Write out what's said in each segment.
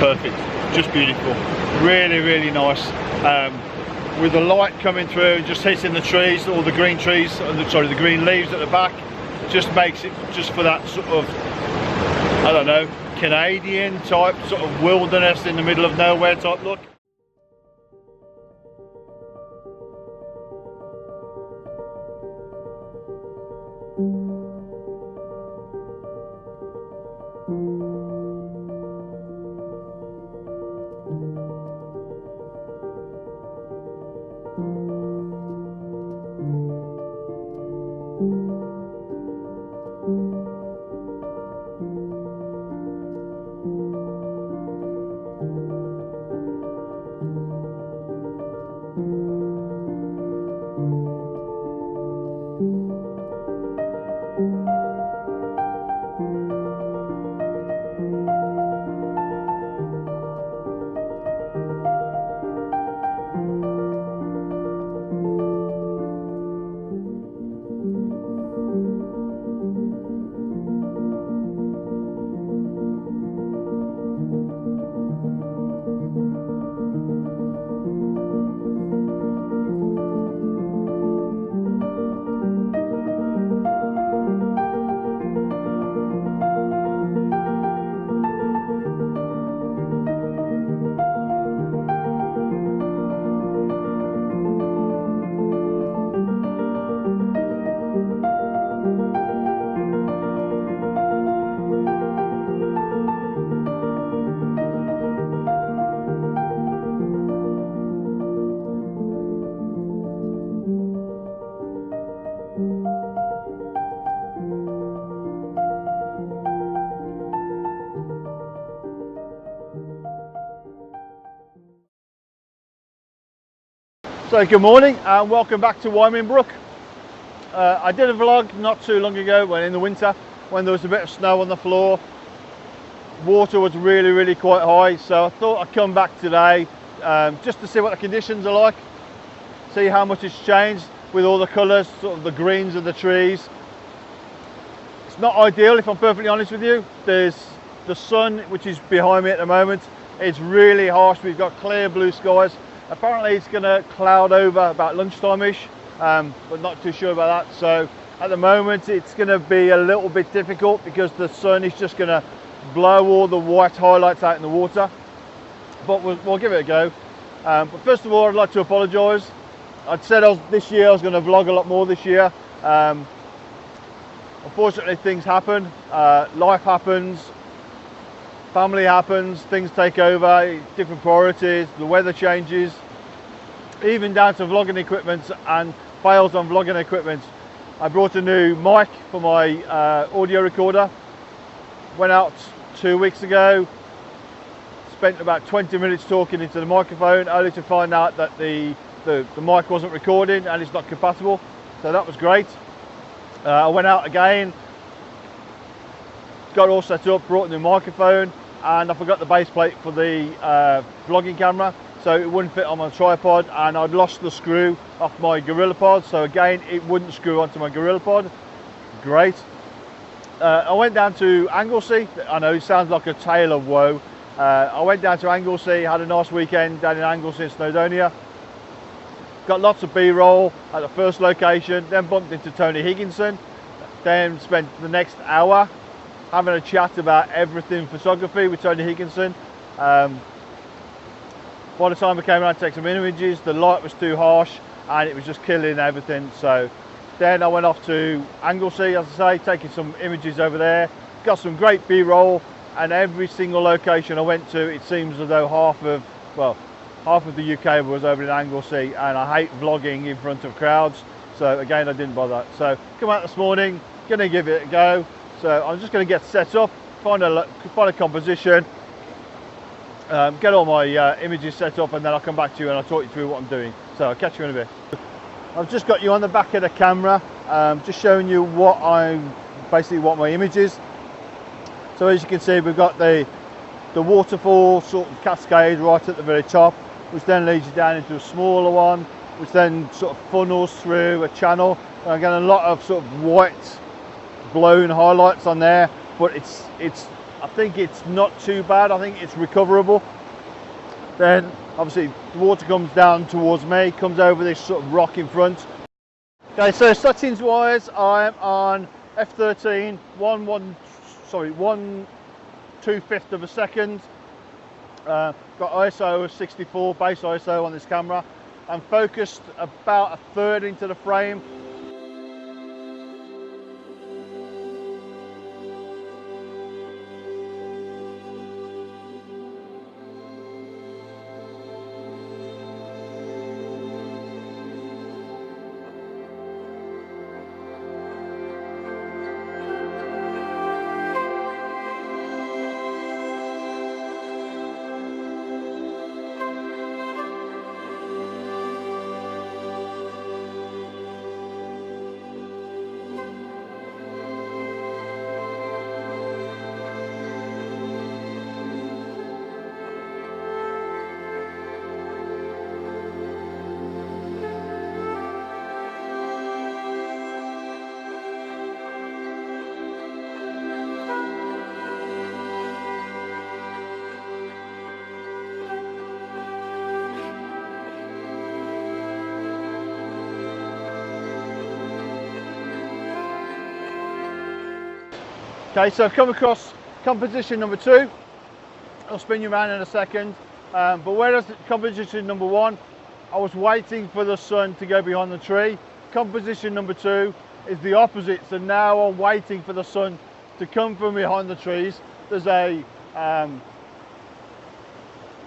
perfect, just beautiful, really nice. With the light coming through, just hitting the trees, all the green trees, sorry, the green leaves at the back, just makes it just for that sort of, I don't know, Canadian type sort of wilderness in the middle of nowhere type look. So good morning and welcome back to Wyming Brook. I did a vlog not too long ago when in the winter when there was a bit of snow on the floor. Water was really quite high, so I thought I'd come back today just to see what the conditions are like, see how much it's changed with all the colours, sort of the greens of the trees. It's not ideal, if I'm perfectly honest with you. There's the sun, which is behind me at the moment. It's really harsh. We've got clear blue skies. Apparently it's going to cloud over about lunchtime-ish, but not too sure about that. So at the moment it's going to be a little bit difficult because the sun is just going to blow all the white highlights out in the water. But we'll give it a go. But first of all, I'd like to apologise. I'd said this year I was going to vlog a lot more this year. Unfortunately, things happen. Life happens. Family happens, things take over, different priorities, the weather changes, even down to vlogging equipment and fails on vlogging equipment. I brought a new mic for my audio recorder, went out 2 weeks ago, spent about 20 minutes talking into the microphone, only to find out that the mic wasn't recording and it's not compatible, so that was great. I went out again, got all set up, brought a new microphone, and I forgot the base plate for the vlogging camera, so it wouldn't fit on my tripod, and I'd lost the screw off my GorillaPod, so again it wouldn't screw onto my GorillaPod. Great. I went down to Anglesey. I know it sounds like a tale of woe. I went down to Anglesey, had a nice weekend down in Anglesey in Snowdonia. Got lots of B-roll at the first location, then bumped into Tony Higginson, then spent the next hour having a chat about everything photography with Tony Higginson. By the time I came around to take some images, the light was too harsh and it was just killing everything. So then I went off to Anglesey, as I say, taking some images over there. Got some great B-roll, and every single location I went to, it seems as though half of the UK was over in Anglesey, and I hate vlogging in front of crowds. So again, I didn't bother. So come out this morning, gonna give it a go. So I'm just going to get set up, find a composition, get all my images set up, and then I'll come back to you and I'll talk you through what I'm doing. So I'll catch you in a bit. I've just got you on the back of the camera, just showing you what my image is. So as you can see, we've got the waterfall sort of cascade right at the very top, which then leads you down into a smaller one, which then sort of funnels through a channel. And again, a lot of sort of white blown highlights on there, but it's I think it's not too bad. I think it's recoverable. Then obviously the water comes down towards me, comes over this sort of rock in front. Okay, so settings wise, I'm on f13, 1/2 of a second. Got ISO of 64, base ISO on this camera. I'm focused about 1/3 into the frame. Okay, so I've come across composition number 2. I'll spin you around in a second. But whereas composition number 1, I was waiting for the sun to go behind the tree. Composition number 2 is the opposite. So now I'm waiting for the sun to come from behind the trees. There's a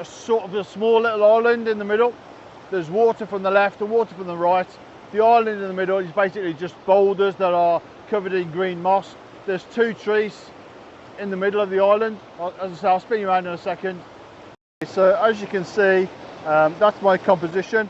sort of a small little island in the middle. There's water from the left and water from the right. The island in the middle is basically just boulders that are covered in green moss. There's 2 trees in the middle of the island. As I say, I'll spin you around in a second. So as you can see, that's my composition.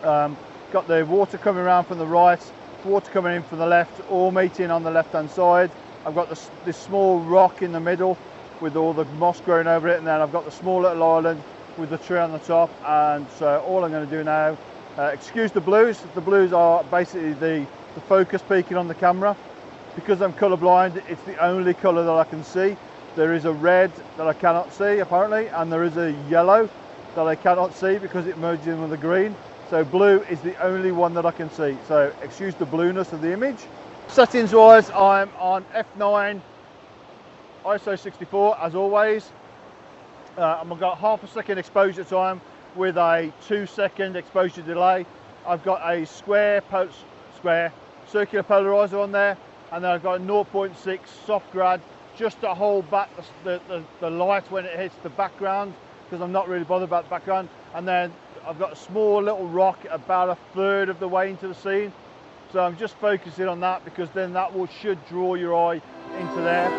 Got the water coming around from the right, water coming in from the left, all meeting on the left hand side. I've got this small rock in the middle with all the moss growing over it, and then I've got the small little island with the tree on the top. And so all I'm going to do now, excuse the blues. The blues are basically the focus peaking on the camera. Because I'm colourblind, it's the only colour that I can see. There is a red that I cannot see apparently, and there is a yellow that I cannot see because it merges in with the green. So blue is the only one that I can see. So excuse the blueness of the image. Settings wise, I'm on f9, ISO 64 as always. I've got 1/2 second exposure time with a 2-second exposure delay. I've got a circular polarizer on there. And then I've got a 0.6 soft grad just to hold back the light when it hits the background, because I'm not really bothered about the background. And then I've got a small little rock about 1/3 of the way into the scene. So I'm just focusing on that because then that should draw your eye into there.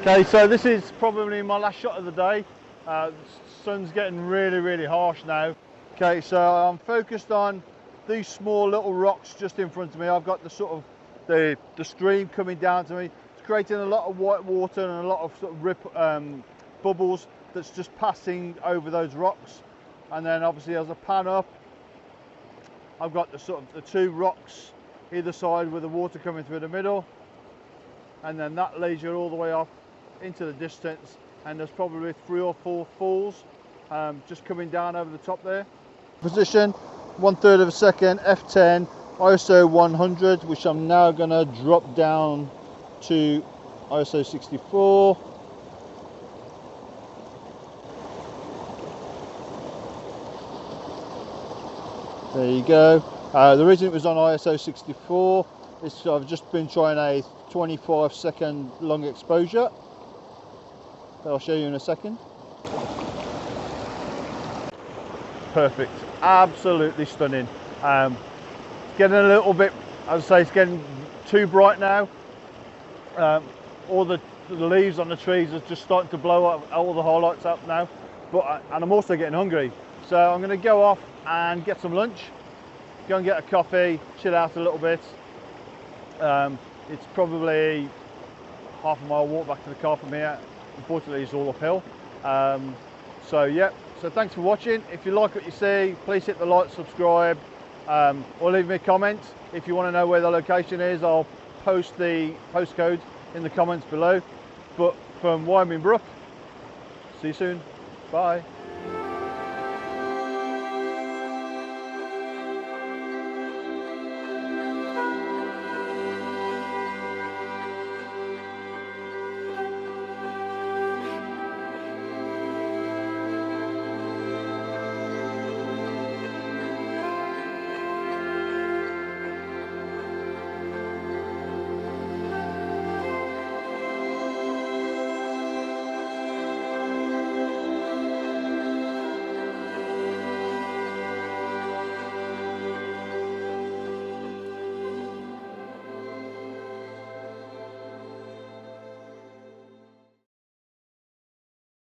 Okay, so this is probably my last shot of the day. The sun's getting really harsh now. Okay, so I'm focused on these small little rocks just in front of me. I've got the sort of the stream coming down to me. It's creating a lot of white water and a lot of sort of bubbles that's just passing over those rocks. And then obviously as I pan up, I've got the sort of the 2 rocks either side with the water coming through the middle, and then that leads you all the way off into the distance, and there's probably 3 or 4 falls just coming down over the top there. Position 1/3 of a second, f10, ISO 100, which I'm now going to drop down to ISO 64. There you go. The reason it was on ISO 64 is I've just been trying a 25-second long exposure that I'll show you in a second. Perfect, absolutely stunning. It's getting a little bit, as I say, it's getting too bright now. All the leaves on the trees are just starting to blow up, all the highlights up now. And I'm also getting hungry, so I'm going to go off and get some lunch, go and get a coffee, chill out a little bit. It's probably half a mile walk back to the car from here. Unfortunately, it's all uphill. So yeah, so thanks for watching. If you like what you see, please hit the like, subscribe, or leave me a comment. If you want to know where the location is, I'll post the postcode in the comments below. But from Wyming Brook, see you soon. Bye.